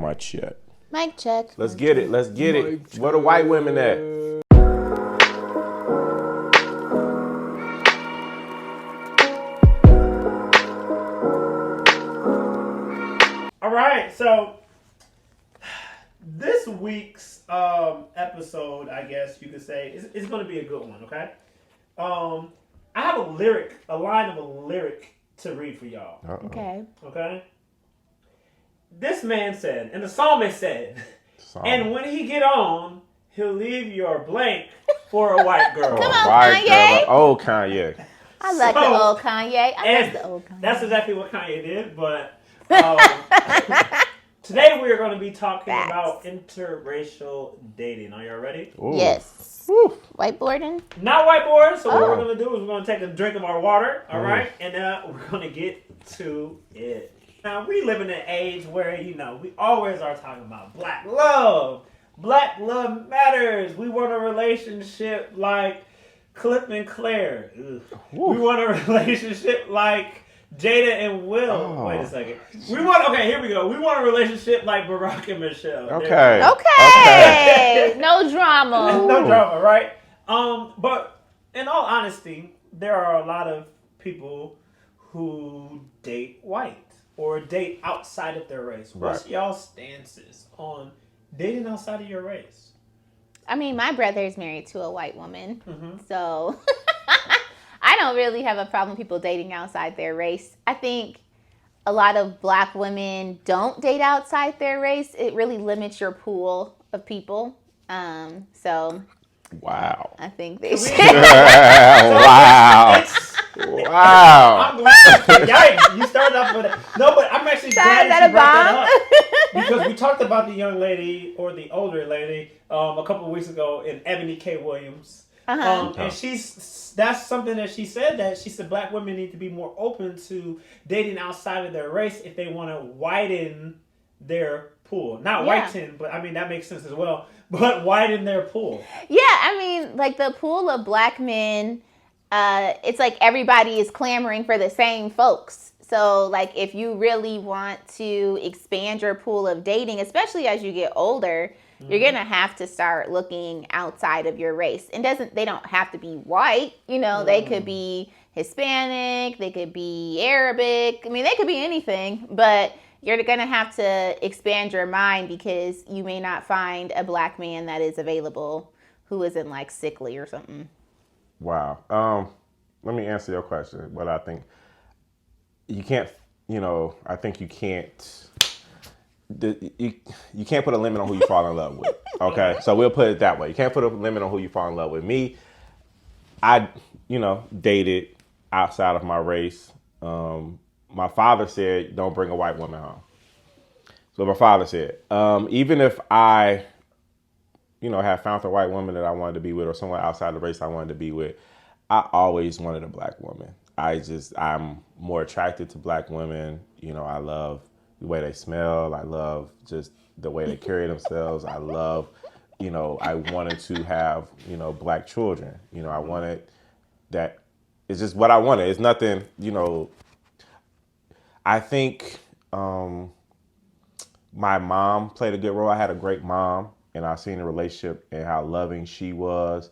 Much yet. Mic check. Let's get it. Let's get it. Where the white women at? All right, so this week's episode, I guess you could say, is going to be a good one. Okay, I have a line of a lyric to read for y'all. Uh-oh. Okay. This man said, and the psalmist said, and when he get on, he'll leave your blank for a white girl. Come on, White Kanye. girl. Old Kanye. I like the old Kanye. I love the old Kanye. That's exactly what Kanye did, but today we are going to be talking about interracial dating. Are y'all ready? Ooh. Yes. Woo. Whiteboarding? Not whiteboard, so what we're going to do is we're going to take a drink of our water, all right? And we're going to get to it. Now, we live in an age where, we always are talking about black love. Black love matters. We want a relationship like Clip and Claire. We want a relationship like Jada and Will. Oh. Wait a second. Here we go. We want a relationship like Barack and Michelle. Okay. Okay. No drama. No drama, right? But in all honesty, there are a lot of people who date white or date outside of their race. What's y'all stances on dating outside of your race? I mean, my brother is married to a white woman, so I don't really have a problem with people dating outside their race. I think a lot of black women don't date outside their race. It really limits your pool of people. So Wow. I think they should. Wow. Wow. I'm glad. Yikes, you started off with it. No, but I'm actually glad that you brought that up. Because we talked about the young lady or the older lady a couple of weeks ago in Ebony K. Williams. And that's something that she said black women need to be more open to dating outside of their race if they want to widen their pool. Not whiten, but I mean, that makes sense as well. But widen their pool. Yeah, I mean, like the pool of black men, it's like everybody is clamoring for the same folks. So like if you really want to expand your pool of dating, especially as you get older, you're going to have to start looking outside of your race. And they don't have to be white, they could be Hispanic, they could be Arabic. I mean, they could be anything, but you're going to have to expand your mind because you may not find a black man that is available who isn't like sickly or something. Wow. Let me answer your question. But I think you can't, I think you can't, you can't put a limit on who you fall in love with. Okay. So we'll put it that way. You can't put a limit on who you fall in love with. Me, I, dated outside of my race. My father said, don't bring a white woman home. So my father said, even if I, had found a white woman that I wanted to be with or someone outside the race I wanted to be with, I always wanted a black woman. I'm more attracted to black women. I love the way they smell. I love just the way they carry themselves. I love, I wanted to have, black children. I wanted that. It's just what I wanted. It's nothing, I think my mom played a good role. I had a great mom, and I seen the relationship and how loving she was,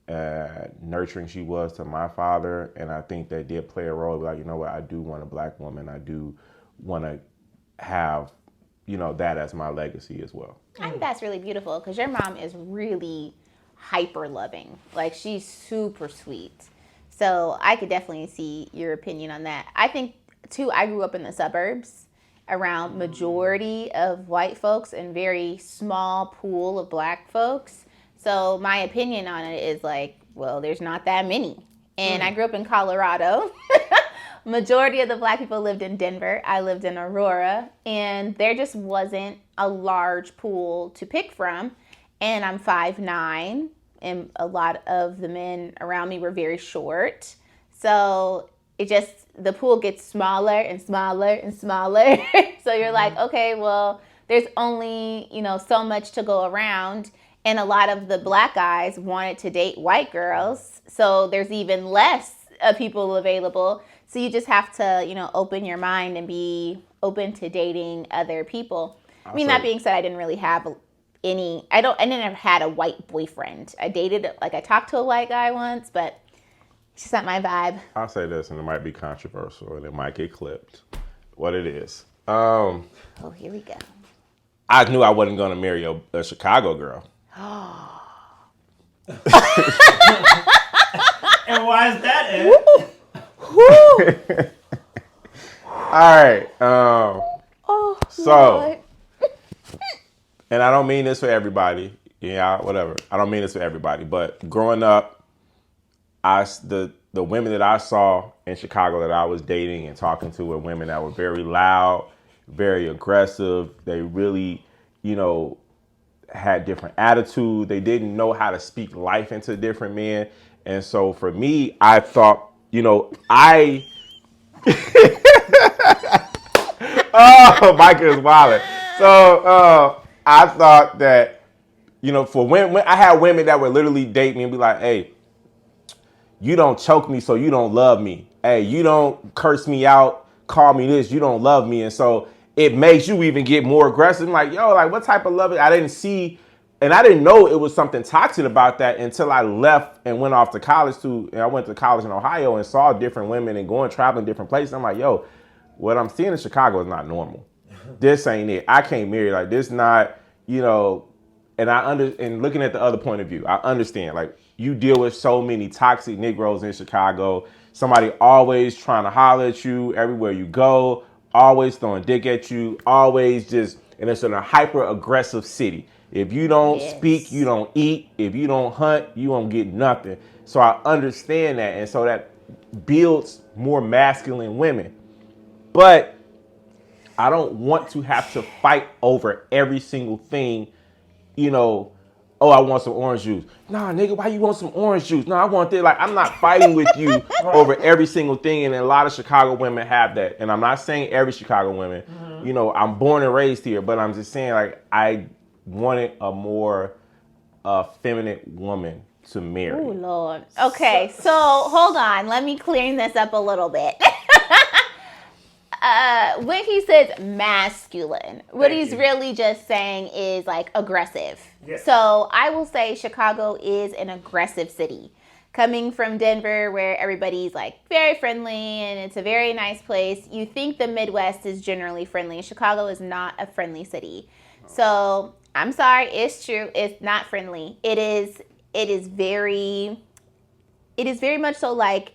nurturing she was to my father. And I think that did play a role. Like, I do want a black woman. I do want to have, that as my legacy as well. I think that's really beautiful because your mom is really hyper loving. Like, she's super sweet. So I could definitely see your opinion on that. I think too, I grew up in the suburbs around majority of white folks and very small pool of black folks. So my opinion on it is like, well, there's not that many. And I grew up in Colorado. Majority of the black people lived in Denver. I lived in Aurora. And there just wasn't a large pool to pick from. And I'm 5'9", and a lot of the men around me were very short. So the pool gets smaller and smaller and smaller. So you're like, okay, well, there's only, so much to go around. And a lot of the black guys wanted to date white girls. So there's even less people available. So you just have to, open your mind and be open to dating other people. I mean, that being said, I didn't really have any. I never had a white boyfriend. I talked to a white guy once, but it's just not my vibe. I'll say this, and it might be controversial, and it might get clipped. What it is. Oh, here we go. I knew I wasn't going to marry a Chicago girl. And why is that, Ed? All right. Lord. And I don't mean this for everybody. Yeah, whatever. I don't mean this for everybody. But growing up, the women that I saw in Chicago that I was dating and talking to were women that were very loud, very aggressive. They really, had different attitude. They didn't know how to speak life into different men. And so for me, I thought, oh, Micah is wilding. So I thought that, for when I had women that would literally date me and be like, hey, you don't choke me, so you don't love me. Hey, you don't curse me out, call me this, you don't love me. And so it makes you even get more aggressive. I'm like, what type of love? I didn't see, and I didn't know it was something toxic about that until I left and went off to college and I went to college in Ohio and saw different women and traveling different places. I'm like, what I'm seeing in Chicago is not normal. This ain't it. I can't marry like this. Not, and looking at the other point of view, I understand. Like, you deal with so many toxic Negroes in Chicago. Somebody always trying to holler at you everywhere you go, always throwing dick at you, always just, and it's in a hyper aggressive city. If you don't speak, you don't eat. If you don't hunt, you won't get nothing. So I understand that. And so that builds more masculine women. But I don't want to have to fight over every single thing, I want some orange juice. Nah, nigga, why you want some orange juice? No, I want that. Like, I'm not fighting with you over every single thing. And a lot of Chicago women have that. And I'm not saying every Chicago women. Mm-hmm. I'm born and raised here, but I'm just saying, like, I wanted a more feminine woman to marry. Oh, Lord. Okay, so hold on. Let me clean this up a little bit. When he says masculine, what he's really just saying is like aggressive. Yes. So I will say Chicago is an aggressive city. Coming from Denver, where everybody's like very friendly and it's a very nice place, you think the Midwest is generally friendly. Chicago is not a friendly city. So I'm sorry, it's true. It's not friendly. It is very much so like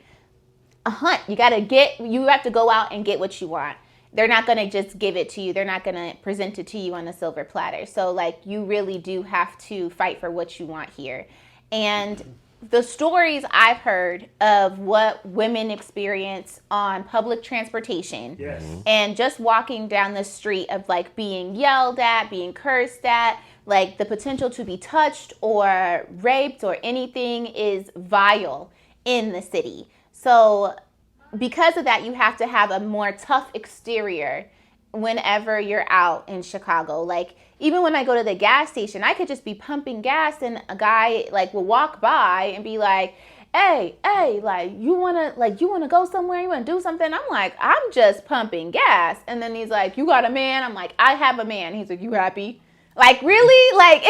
a hunt. You have to go out and get what you want. They're not going to just give it to you. They're not going to present it to you on a silver platter. So like, you really do have to fight for what you want here. And the stories I've heard of what women experience on public transportation, yes, and just walking down the street of like being yelled at, being cursed at, like the potential to be touched or raped or anything is vile in the city. So because of that, you have to have a more tough exterior whenever you're out in Chicago. Like, even when I go to the gas station, I could just be pumping gas and a guy like will walk by and be like, hey, like, you wanna go somewhere? You wanna do something? I'm like, I'm just pumping gas. And then he's like, you got a man? I'm like, I have a man. He's like, you happy? Like, really? Like,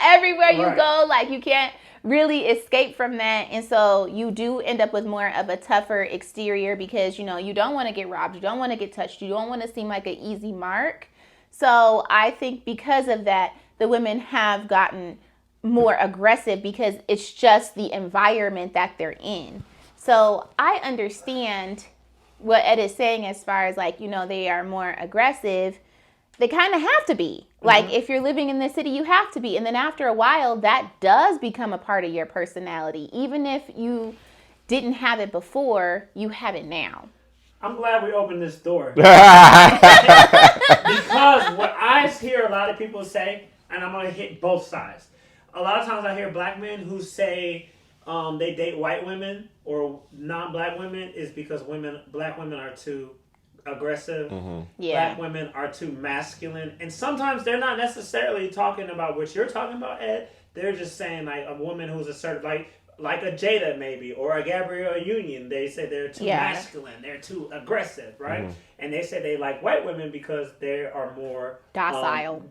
everywhere you go, like, you can't really escape from that. And so you do end up with more of a tougher exterior because, you don't want to get robbed. You don't want to get touched. You don't want to seem like an easy mark. So I think because of that, the women have gotten more aggressive because it's just the environment that they're in. So I understand what Ed is saying as far as like, they are more aggressive. They kind of have to be. Like, if you're living in this city, you have to be. And then after a while, that does become a part of your personality. Even if you didn't have it before, you have it now. I'm glad we opened this door. Because what I hear a lot of people say, and I'm going to hit both sides. A lot of times I hear black men who say they date white women or non-black women is because black women are too aggressive. Mm-hmm. Yeah. Black women are too masculine. And sometimes they're not necessarily talking about what you're talking about, Ed. They're just saying like a woman who's assertive. Like like a Jada maybe or a Gabrielle Union, they say they're too masculine, they're too aggressive, right? Mm-hmm. And they say they like white women because they are more docile.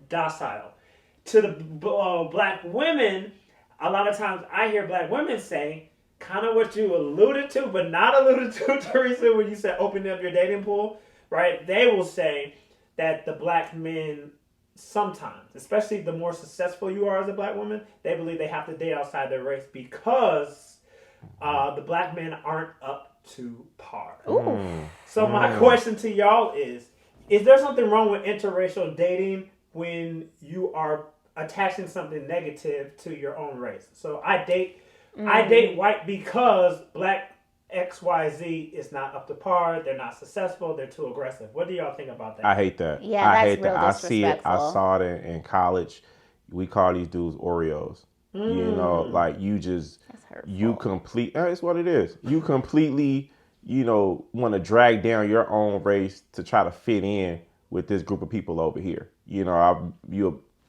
To the black women, a lot of times I hear black women say kind of what you alluded to, but not alluded to, Theresa, when you said open up your dating pool, right? They will say that the black men sometimes, especially the more successful you are as a black woman, they believe they have to date outside their race because the black men aren't up to par. So my question to y'all is there something wrong with interracial dating when you are attaching something negative to your own race? So I date white because black XYZ is not up to par. They're not successful. They're too aggressive. What do y'all think about that? I hate that. Yeah, I that's hate real that. disrespectful. I saw it in college. We call these dudes Oreos. You know, like you just it's what it is. You completely, want to drag down your own race to try to fit in with this group of people over here.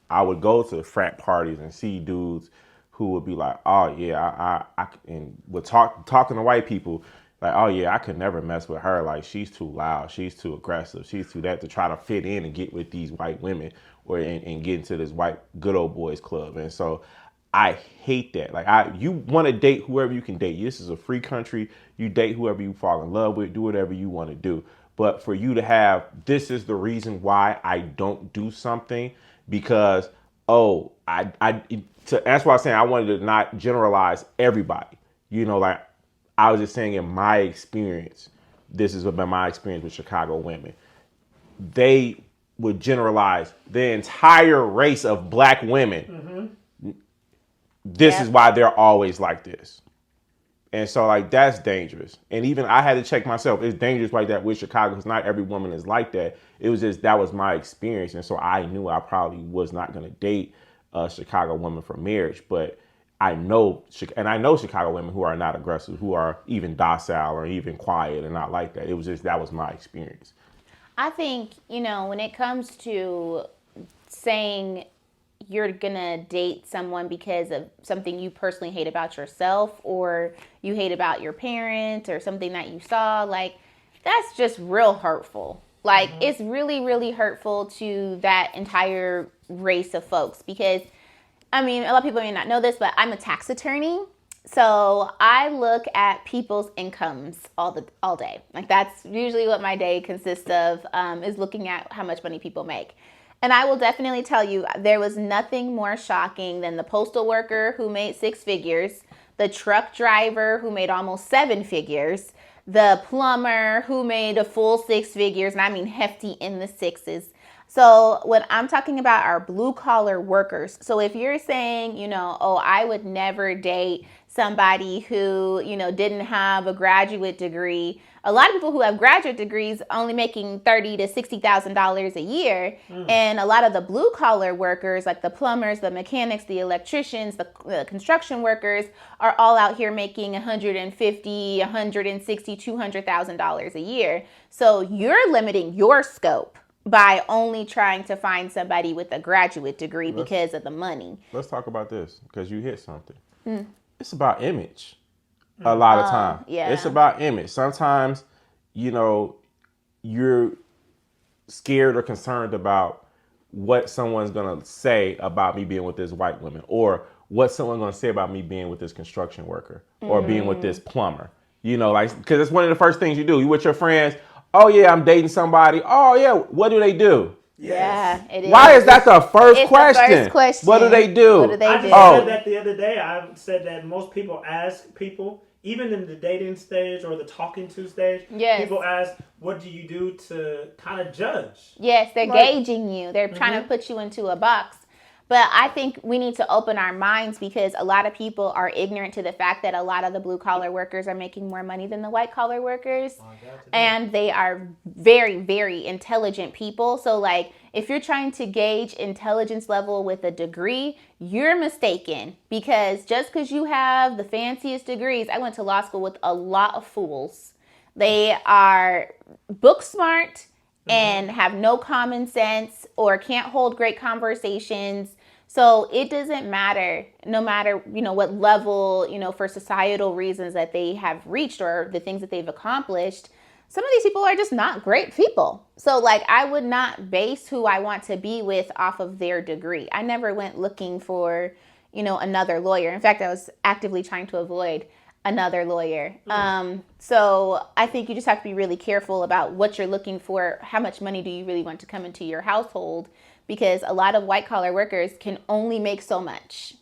I would go to frat parties and see dudes who would be like, oh yeah, I and would talking to white people like, oh yeah, I could never mess with her. Like she's too loud, she's too aggressive, she's too that, to try to fit in and get with these white women or and get into this white good old boys club. And so I hate that. Like you want to date whoever you can date. This is a free country. You date whoever you fall in love with, do whatever you want to do. But for you to have, this is the reason why I don't do something because, that's why I'm saying I wanted to not generalize everybody. Like I was just saying in my experience, this has been my experience with Chicago women. They would generalize the entire race of black women. This is why they're always like this. And so like that's dangerous. And even I had to check myself. It's dangerous like that with Chicago because not every woman is like that. It was just that was my experience. And so I knew I probably was not going to date a Chicago woman for marriage. But I know Chicago women who are not aggressive, who are even docile or even quiet and not like that. It was just that was my experience. I think, when it comes to saying you're going to date someone because of something you personally hate about yourself or you hate about your parents or something that you saw, like that's just real hurtful. Like it's really, really hurtful to that entire race of folks because, a lot of people may not know this, but I'm a tax attorney. So I look at people's incomes all day. Like that's usually what my day consists of, is looking at how much money people make. And I will definitely tell you, there was nothing more shocking than the postal worker who made 6 figures, the truck driver who made almost 7 figures, the plumber who made a full 6 figures, and I mean hefty in the sixes. So when I'm talking about our blue collar workers, so if you're saying, I would never date somebody who, didn't have a graduate degree. A lot of people who have graduate degrees only making $30,000 to $60,000 a year. And a lot of the blue collar workers, like the plumbers, the mechanics, the electricians, the construction workers are all out here making $150,000, $160,000, $200,000 a year. So you're limiting your scope by only trying to find somebody with a graduate degree because of the money. Let's talk about this because you hit something. It's about image a lot of time. Yeah. It's about image. Sometimes, you're scared or concerned about what someone's going to say about me being with this white woman or what someone's going to say about me being with this construction worker or being with this plumber. Because it's one of the first things you do. You with your friends. Oh, yeah, I'm dating somebody. Oh, yeah, what do they do? Yes. Yeah, it is. Why is that the first question? The first question. What do they do? I just said that the other day. I said that most people ask people, even in the dating stage or the talking to stage, people ask, what do you do to kind of judge? Yes, they're gauging you. They're trying to put you into a box. But I think we need to open our minds because a lot of people are ignorant to the fact that a lot of the blue collar workers are making more money than the white collar workers. And they are very, very intelligent people. So like if you're trying to gauge intelligence level with a degree, you're mistaken because just because you have the fanciest degrees, I went to law school with a lot of fools. They are book smart and have no common sense or can't hold great conversations. So it doesn't matter, no matter, what level, for societal reasons that they have reached or the things that they've accomplished. Some of these people are just not great people. So like, I would not base who I want to be with off of their degree. I never went looking for, another lawyer. In fact, I was actively trying to avoid another lawyer. So I think you just have to be really careful about what you're looking for. How much money do you really want to come into your household? Because a lot of white collar workers can only make so much.